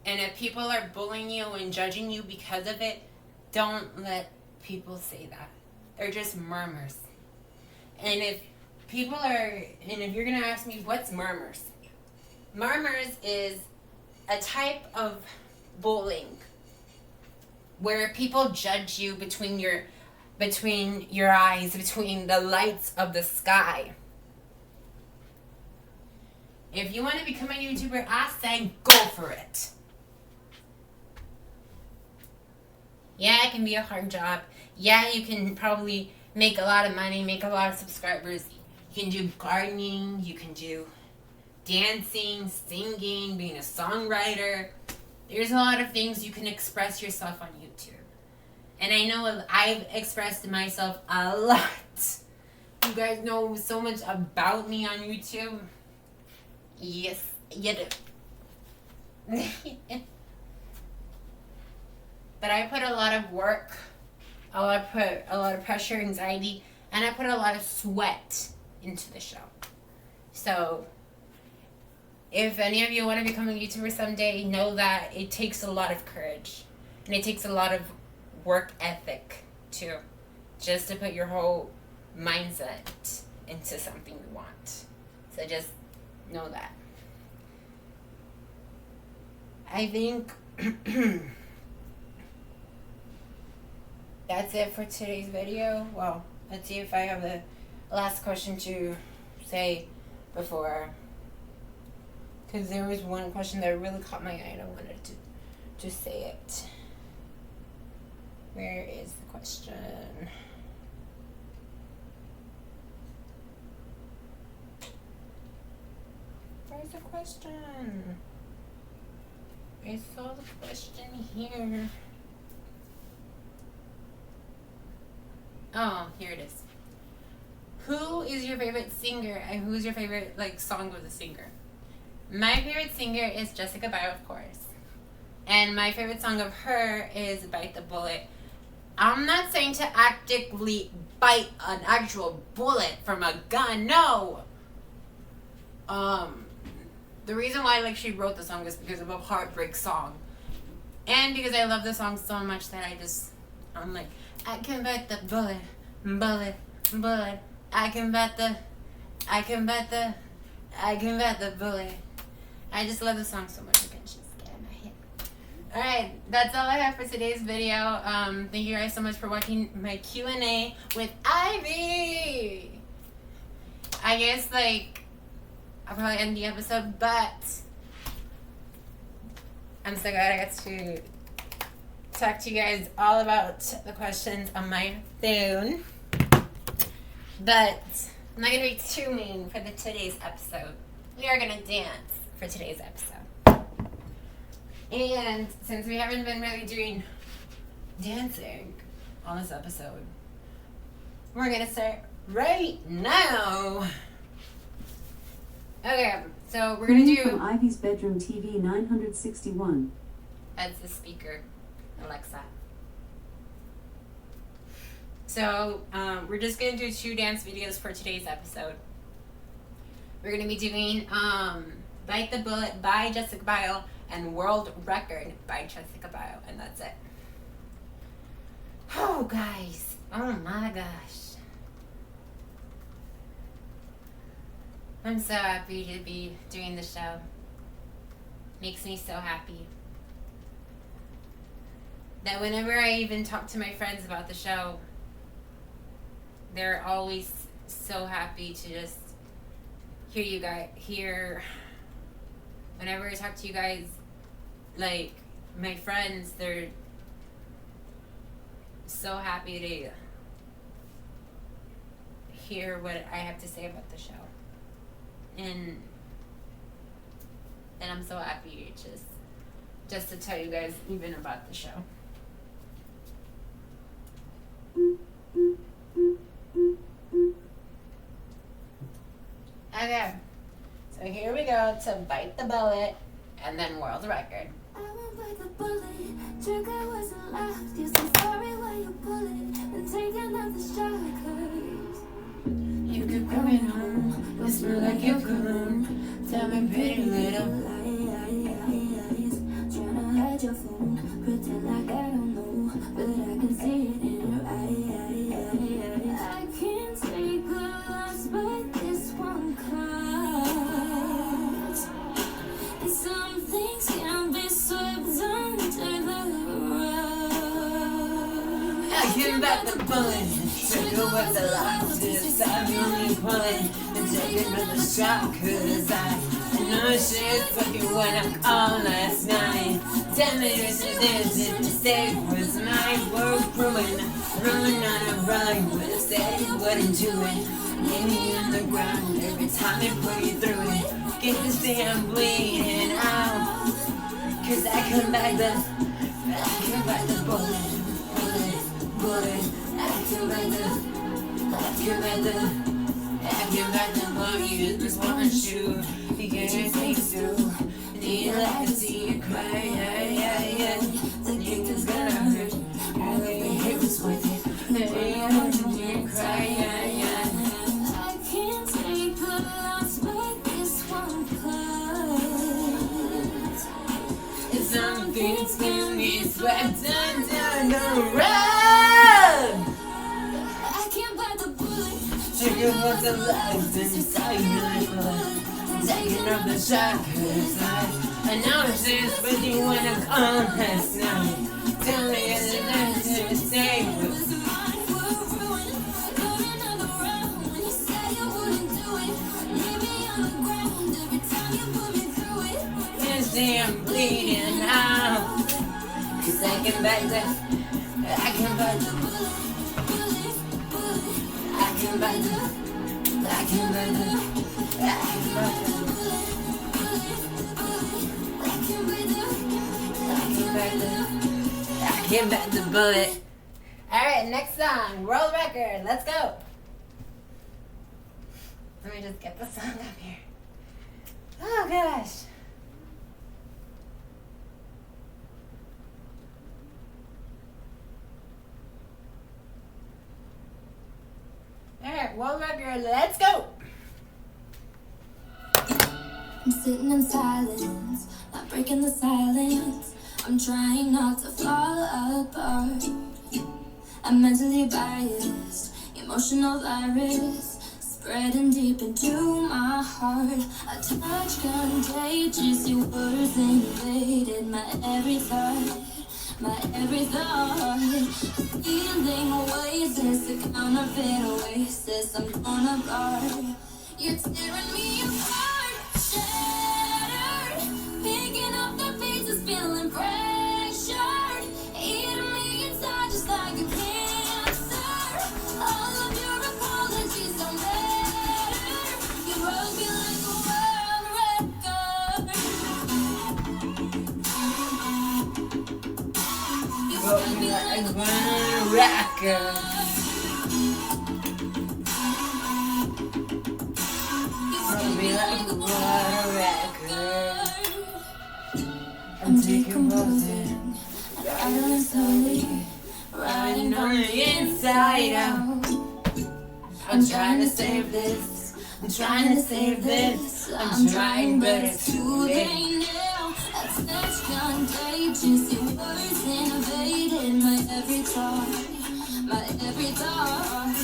and if people are bullying you and judging you because of it, don't let people say that. They're just murmurs. And if you're going to ask me, what's murmurs? Murmurs is a type of bullying where people judge you between your eyes, between the lights of the sky. If you want to become a YouTuber, I say go for it. Yeah, it can be a hard job. Yeah, you can probably make a lot of money, make a lot of subscribers. You can do gardening, you can do dancing, singing, being a songwriter. There's a lot of things you can express yourself on YouTube. And I know I've expressed myself a lot. You guys know so much about me on YouTube. Yes, you do. But I put a lot of work, I put a lot of pressure, anxiety, and I put a lot of sweat into the show. So if any of you want to become a YouTuber someday, know that it takes a lot of courage. And it takes a lot of work ethic, too. Just to put your whole mindset into something you want. So just know that. I think that's it for today's video. Well, let's see if I have the last question to say before. Because there was one question that really caught my eye and I wanted to say it. Where is the question? Where's the question? I saw the question here. Oh, here it is. Who is your favorite singer and who's your favorite song with a singer? My favorite singer is Jessica Biel, of course. And my favorite song of her is Bite the Bullet. I'm not saying to actively bite an actual bullet from a gun, no! The reason why she wrote the song is because of a heartbreak song. And because I love the song so much that I'm like, I can bite the bullet, bullet, bullet. I can bite the bullet. I just love the song so much. I can just get in my head. Alright, that's all I have for today's video. Thank you guys so much for watching my Q&A with Ivy. I guess I'll probably end the episode, but I'm so glad I got to talk to you guys all about the questions on my phone. But I'm not going to be too mean for today's episode. We are going to dance for today's episode. And since we haven't been really doing dancing on this episode, we're going to start right now. Okay, so we're going to do... From Ivy's bedroom TV 961. That's the speaker, Alexa. So, we're just going to do 2 dance videos for today's episode. We're going to be doing Bite the Bullet by Jessica Biel and World Record by Jessica Biel, and that's it. Oh, guys. Oh, my gosh. I'm so happy to be doing the show. Makes me so happy. That whenever I even talk to my friends about the show, they're always so happy to just hear you guys, whenever I talk to you guys, my friends, they're so happy to hear what I have to say about the show. And I'm so happy just to tell you guys even about the show. Okay, so here we go to Bite the Bullet and then World Record. I won't bite the bullet, trigger wasn't left. You're so sorry why you pull it, and taking out the strikers. You keep coming home, whisper like you're gone. Tell me pretty little lies. Tryna hide your phone, pretend like I don't know, but I can see it in your eyes. I can't take a loss, but this one cuts. And some things can't be swept under the rug. I can bite the bullet, trigger with the lock. This time you only pull it and take another shot. Cause I know she's fucking when I called last night. 10 minutes to dance, if the mistake was mine. We're ruined on a run. But I said you wouldn't do it. Leave me on the ground every time they put you through it. Get this damn bleeding out. Cause I can bite the bullet, bullet, bullet. I can bite the one you just wanna shoot. You get your things too. Need to like to see you cry, yeah. The nigga's gonna hurt. All that you hit was worth it. The way I heard you cry, yeah. I can't take the loss, but this one cuts. Chicken was the life inside my blood. Taking up the shackles side. And now she's with you when I come last night. Tell me it's the next to stay with. I'm bleeding out. 'Cause I can back the, I can back the, I can back the, I can back the, I can back the, I can back the bullet. Alright, next song, world record, let's go. Let me just get the song up here. Oh gosh. Alright, world record, let's go! I'm sitting in silence, not breaking the silence. I'm trying not to fall apart. I'm mentally biased, emotional virus spreading deep into my heart. A touch contagious, your words invaded my every thought. My every thought, feeling oasis, a counterfeit oasis. I'm torn apart. You're tearing me apart, shattered, picking up the pieces, feeling pressured, eating me inside just like a cancer. All of your apologies don't matter. You broke me like a world record. Broke me like a world record. Broke me like a world record. I'm decomposing, Idling slowly, riding on the inside out. I'm trying to save this. I'm trying to save this. I'm trying, but it's too late. now. A touch contagious, your words invaded my every thought, my every thought.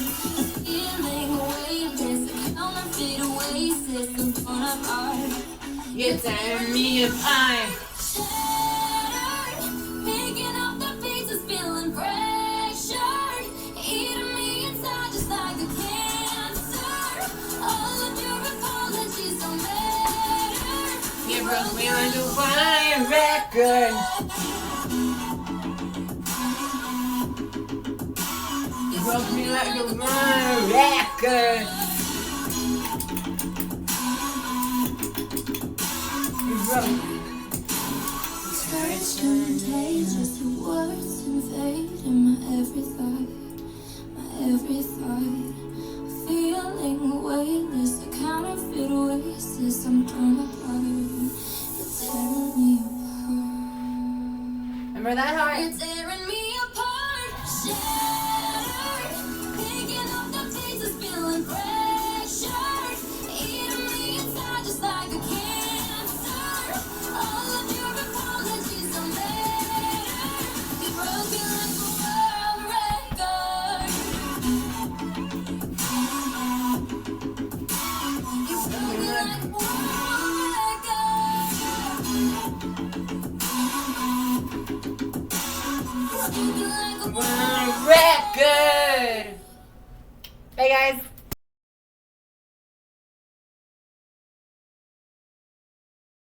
Feeling weightless, a counterfeit oasis, I'm torn apart. You're tearing me apart. Shattered, picking up the pieces, feeling pressured, eating me inside just like a cancer. All of your apologies don't matter. You broke me like a world record. You broke me like a world record. You broke me. Touch contagious, your words invading my every thought, my every thought. Feeling weightless, a counterfeit oasis, I'm torn apart. You're tearing me apart. Remember that heart? You're tearing me apart. Shattered, picking up the pieces, feeling pressured, eating me inside just like a cancer. All of your apologies don't matter. You broke me like a world record. You broke me like a world record. You broke me like a World record. Hey guys.